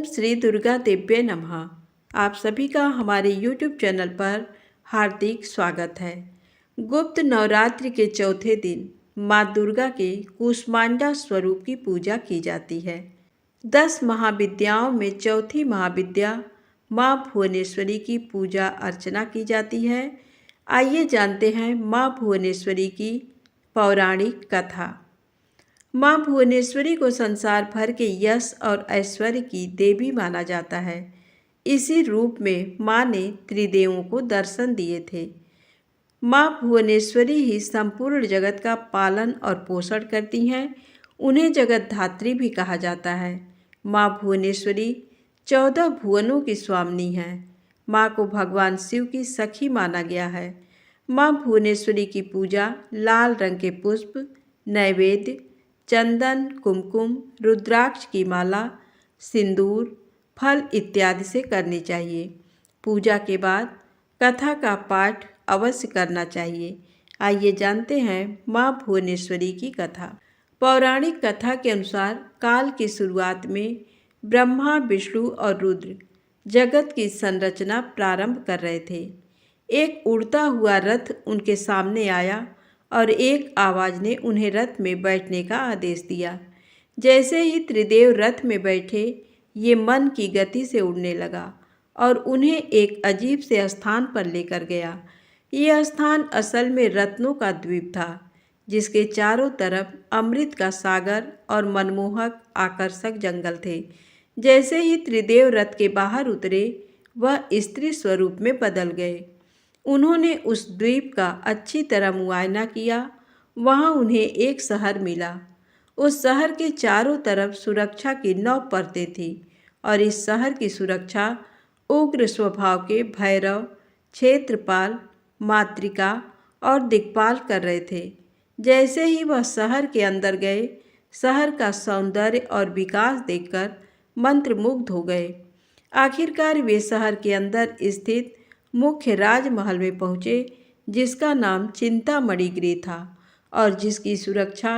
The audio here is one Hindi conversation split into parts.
श्री दुर्गा देव्ये नमः। आप सभी का हमारे YouTube चैनल पर हार्दिक स्वागत है। गुप्त नवरात्रि के चौथे दिन माँ दुर्गा के कूष्मांडा स्वरूप की पूजा की जाती है। 10 महाविद्याओं में चौथी महाविद्या माँ भुवनेश्वरी की पूजा अर्चना की जाती है। आइए जानते हैं माँ भुवनेश्वरी की पौराणिक कथा। माँ भुवनेश्वरी को संसार भर के यश और ऐश्वर्य की देवी माना जाता है। इसी रूप में माँ ने त्रिदेवों को दर्शन दिए थे। माँ भुवनेश्वरी ही संपूर्ण जगत का पालन और पोषण करती हैं। उन्हें जगत धात्री भी कहा जाता है। माँ भुवनेश्वरी 14 भुवनों की स्वामिनी हैं। माँ को भगवान शिव की सखी माना गया है। माँ भुवनेश्वरी की पूजा लाल रंग के पुष्प, नैवेद्य, चंदन, कुमकुम, रुद्राक्ष की माला, सिंदूर, फल इत्यादि से करनी चाहिए। पूजा के बाद कथा का पाठ अवश्य करना चाहिए। आइए जानते हैं माँ भुवनेश्वरी की कथा। पौराणिक कथा के अनुसार काल की शुरुआत में ब्रह्मा, विष्णु और रुद्र जगत की संरचना प्रारंभ कर रहे थे। एक उड़ता हुआ रथ उनके सामने आया और एक आवाज़ ने उन्हें रथ में बैठने का आदेश दिया। जैसे ही त्रिदेव रथ में बैठे, ये मन की गति से उड़ने लगा और उन्हें एक अजीब से स्थान पर लेकर गया। यह स्थान असल में रत्नों का द्वीप था, जिसके चारों तरफ अमृत का सागर और मनमोहक आकर्षक जंगल थे। जैसे ही त्रिदेव रथ के बाहर उतरे, वह स्त्री स्वरूप में बदल गए। उन्होंने उस द्वीप का अच्छी तरह मुआयना किया। वहाँ उन्हें एक शहर मिला। उस शहर के चारों तरफ सुरक्षा की 9 परतें थीं और इस शहर की सुरक्षा उग्र स्वभाव के भैरव, क्षेत्रपाल, मातृका और दिक्पाल कर रहे थे। जैसे ही वह शहर के अंदर गए, शहर का सौंदर्य और विकास देखकर मंत्रमुग्ध हो गए। आखिरकार वे शहर के अंदर स्थित मुख्य राजमहल में पहुँचे, जिसका नाम चिंतामणि गृह था और जिसकी सुरक्षा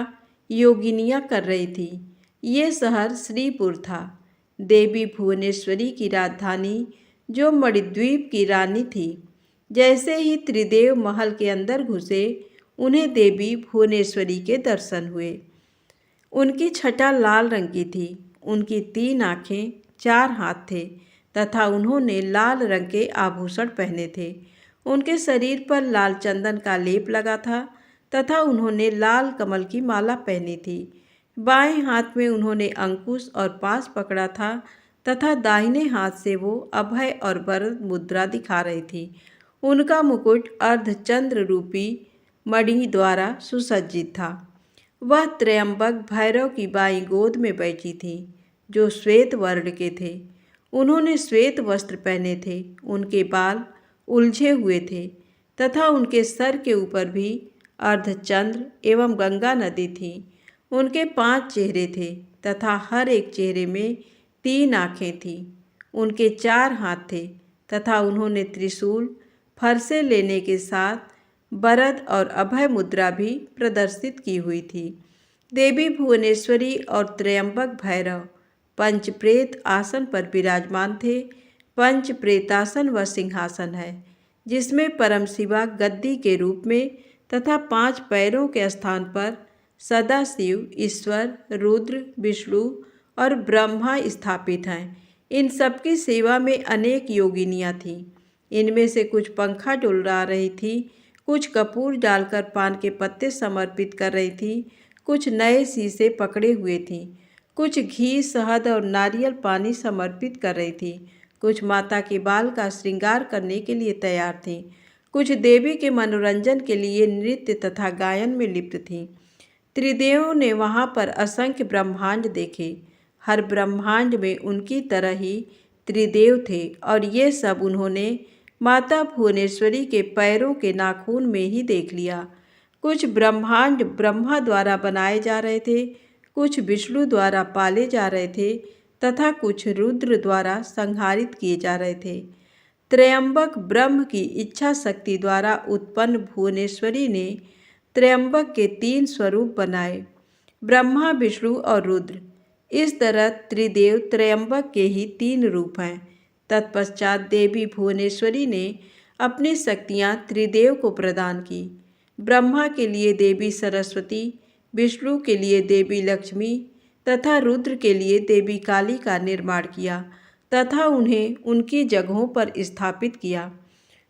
योगिनियाँ कर रही थी। ये शहर श्रीपुर था, देवी भुवनेश्वरी की राजधानी, जो मणिद्वीप की रानी थी। जैसे ही त्रिदेव महल के अंदर घुसे, उन्हें देवी भुवनेश्वरी के दर्शन हुए। उनकी छटा लाल रंग की थी। उनकी 3 आँखें, 4 हाथ थे तथा उन्होंने लाल रंग के आभूषण पहने थे। उनके शरीर पर लाल चंदन का लेप लगा था तथा उन्होंने लाल कमल की माला पहनी थी। बाएं हाथ में उन्होंने अंकुश और पाश पकड़ा था तथा दाहिने हाथ से वो अभय और वरद मुद्रा दिखा रही थी। उनका मुकुट अर्धचंद्र रूपी मणि द्वारा सुसज्जित था। वह त्रयंबक भैरव की बाईं गोद में बैठी थी, जो श्वेत वर्ण के थे। उन्होंने श्वेत वस्त्र पहने थे। उनके बाल उलझे हुए थे तथा उनके सर के ऊपर भी अर्धचंद्र एवं गंगा नदी थी। उनके 5 चेहरे थे तथा हर एक चेहरे में 3 आँखें थीं। उनके 4 हाथ थे तथा उन्होंने त्रिशूल, फरसे लेने के साथ वरद और अभय मुद्रा भी प्रदर्शित की हुई थी। देवी भुवनेश्वरी और त्रयंबक भैरव पंचप्रेत आसन पर विराजमान थे। पंचप्रेतासन वह सिंहासन है जिसमें परम शिवा गद्दी के रूप में तथा 5 पैरों के स्थान पर सदाशिव, ईश्वर, रुद्र, विष्णु और ब्रह्मा स्थापित हैं। इन सबकी सेवा में अनेक योगिनियाँ थीं। इनमें से कुछ पंखा डुला रही थी, कुछ कपूर डालकर पान के पत्ते समर्पित कर रही थी, कुछ नए शीशे पकड़े हुए थीं, कुछ घी, शहद और नारियल पानी समर्पित कर रही थी, कुछ माता के बाल का श्रृंगार करने के लिए तैयार थीं, कुछ देवी के मनोरंजन के लिए नृत्य तथा गायन में लिप्त थीं। त्रिदेवों ने वहाँ पर असंख्य ब्रह्मांड देखे। हर ब्रह्मांड में उनकी तरह ही त्रिदेव थे और ये सब उन्होंने माता भुवनेश्वरी के पैरों के नाखून में ही देख लिया। कुछ ब्रह्मांड ब्रह्मा द्वारा बनाए जा रहे थे, कुछ विष्णु द्वारा पाले जा रहे थे तथा कुछ रुद्र द्वारा संहारित किए जा रहे थे। त्रयंबक ब्रह्म की इच्छा शक्ति द्वारा उत्पन्न भुवनेश्वरी ने त्रयंबक के 3 स्वरूप बनाए, ब्रह्मा, विष्णु और रुद्र। इस तरह त्रिदेव त्रयंबक के ही 3 रूप हैं। तत्पश्चात देवी भुवनेश्वरी ने अपनी शक्तियाँ त्रिदेव को प्रदान की। ब्रह्मा के लिए देवी सरस्वती, विष्णु के लिए देवी लक्ष्मी तथा रुद्र के लिए देवी काली का निर्माण किया तथा उन्हें उनकी जगहों पर स्थापित किया।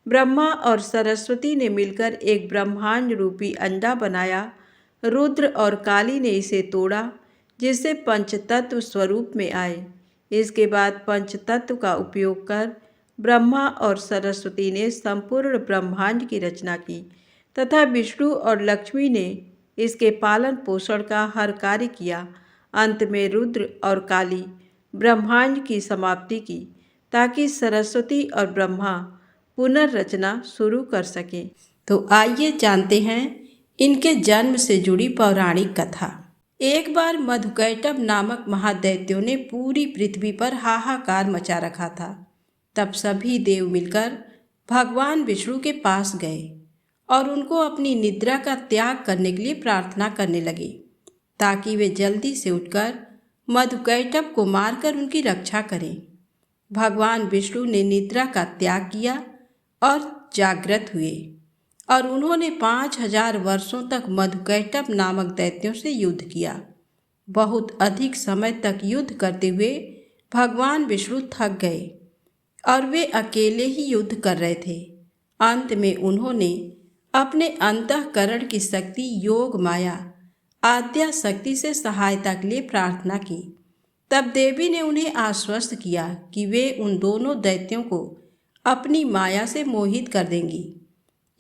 ब्रह्मा और सरस्वती ने मिलकर एक ब्रह्मांड रूपी अंडा बनाया। रुद्र और काली ने इसे तोड़ा, जिससे पंचतत्व स्वरूप में आए। इसके बाद पंचतत्व का उपयोग कर ब्रह्मा और सरस्वती ने संपूर्ण ब्रह्मांड की रचना की तथा विष्णु और लक्ष्मी ने इसके पालन पोषण का हर कार्य किया। अंत में रुद्र और काली ब्रह्मांड की समाप्ति की ताकि सरस्वती और ब्रह्मा पुनर्रचना शुरू कर सकें। तो आइए जानते हैं इनके जन्म से जुड़ी पौराणिक कथा। एक बार मधुकैटभ नामक महादैत्यों ने पूरी पृथ्वी पर हाहाकार मचा रखा था। तब सभी देव मिलकर भगवान विष्णु के पास गए और उनको अपनी निद्रा का त्याग करने के लिए प्रार्थना करने लगे ताकि वे जल्दी से उठकर मधुकैटभ को मारकर उनकी रक्षा करें। भगवान विष्णु ने निद्रा का त्याग किया और जागृत हुए और उन्होंने 5000 वर्षों तक मधुकैटभ नामक दैत्यों से युद्ध किया। बहुत अधिक समय तक युद्ध करते हुए भगवान विष्णु थक गए और वे अकेले ही युद्ध कर रहे थे। अंत में उन्होंने अपने अंतःकरण की शक्ति योग माया आद्या शक्ति से सहायता के लिए प्रार्थना की। तब देवी ने उन्हें आश्वस्त किया कि वे उन दोनों दैत्यों को अपनी माया से मोहित कर देंगी।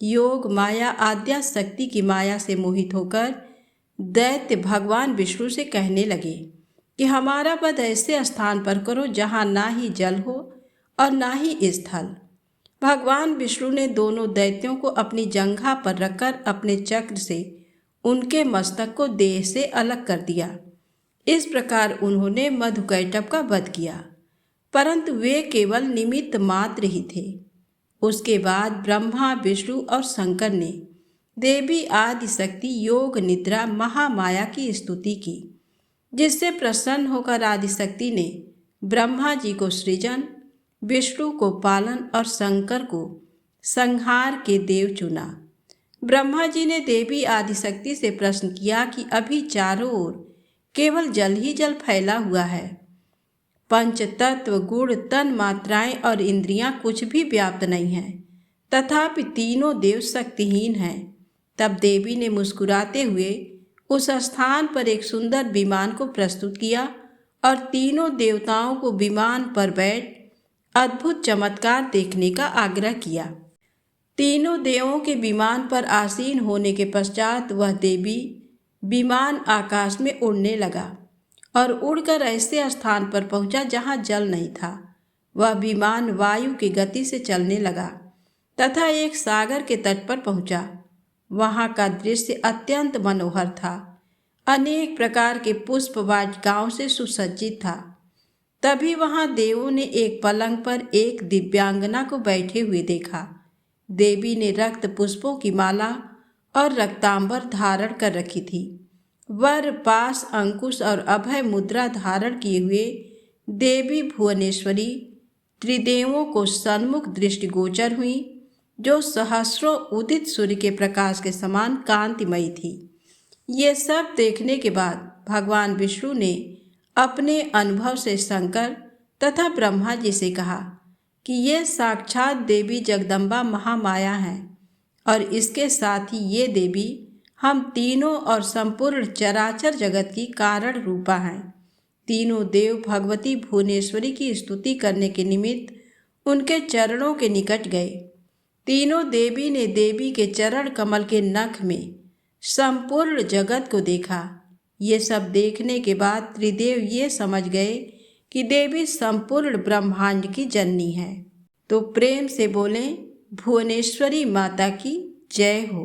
योग माया आद्या शक्ति की माया से मोहित होकर दैत्य भगवान विष्णु से कहने लगे कि हमारा वध ऐसे स्थान पर करो जहाँ ना ही जल हो और ना ही स्थल। भगवान विष्णु ने दोनों दैत्यों को अपनी जंघा पर रखकर अपने चक्र से उनके मस्तक को देह से अलग कर दिया। इस प्रकार उन्होंने मधुकैटभ का वध किया, परंतु वे केवल निमित्त मात्र ही थे। उसके बाद ब्रह्मा, विष्णु और शंकर ने देवी आदि शक्ति योग निद्रा महामाया की स्तुति की, जिससे प्रसन्न होकर आदिशक्ति ने ब्रह्मा जी को सृजन, विष्णु को पालन और शंकर को संहार के देव चुना। ब्रह्मा जी ने देवी आदिशक्ति से प्रश्न किया कि अभी चारों ओर केवल जल ही जल फैला हुआ है, पंच तत्व गुण तन मात्राएं और इंद्रियां कुछ भी व्याप्त नहीं हैं, तथापि तीनों देव शक्तिहीन हैं। तब देवी ने मुस्कुराते हुए उस स्थान पर एक सुंदर विमान को प्रस्तुत किया और तीनों देवताओं को विमान पर बैठ अद्भुत चमत्कार देखने का आग्रह किया। तीनों देवों के विमान पर आसीन होने के पश्चात वह देवी विमान आकाश में उड़ने लगा और उड़कर ऐसे स्थान पर पहुंचा जहां जल नहीं था। वह विमान वायु की गति से चलने लगा तथा एक सागर के तट पर पहुंचा। वहां का दृश्य अत्यंत मनोहर था, अनेक प्रकार के पुष्प वाटिकाओं से सुसज्जित था। तभी वहां देवों ने एक पलंग पर एक दिव्यांगना को बैठे हुए देखा। देवी ने रक्त पुष्पों की माला और रक्तांबर धारण कर रखी थी। वर, पास, अंकुश और अभय मुद्रा धारण किए हुए देवी भुवनेश्वरी त्रिदेवों को सन्मुख दृष्टिगोचर हुई, जो सहस्रों उदित सूर्य के प्रकाश के समान कांतिमयी थी। ये सब देखने के बाद भगवान विष्णु ने अपने अनुभव से शंकर तथा ब्रह्मा जी से कहा कि ये साक्षात देवी जगदम्बा महामाया हैं और इसके साथ ही ये देवी हम तीनों और संपूर्ण चराचर जगत की कारण रूपा हैं। तीनों देव भगवती भुवनेश्वरी की स्तुति करने के निमित्त उनके चरणों के निकट गए। तीनों देवी ने देवी के चरण कमल के नख में संपूर्ण जगत को देखा। ये सब देखने के बाद त्रिदेव ये समझ गए कि देवी संपूर्ण ब्रह्मांड की जननी है। तो प्रेम से बोलें, भुवनेश्वरी माता की जय हो।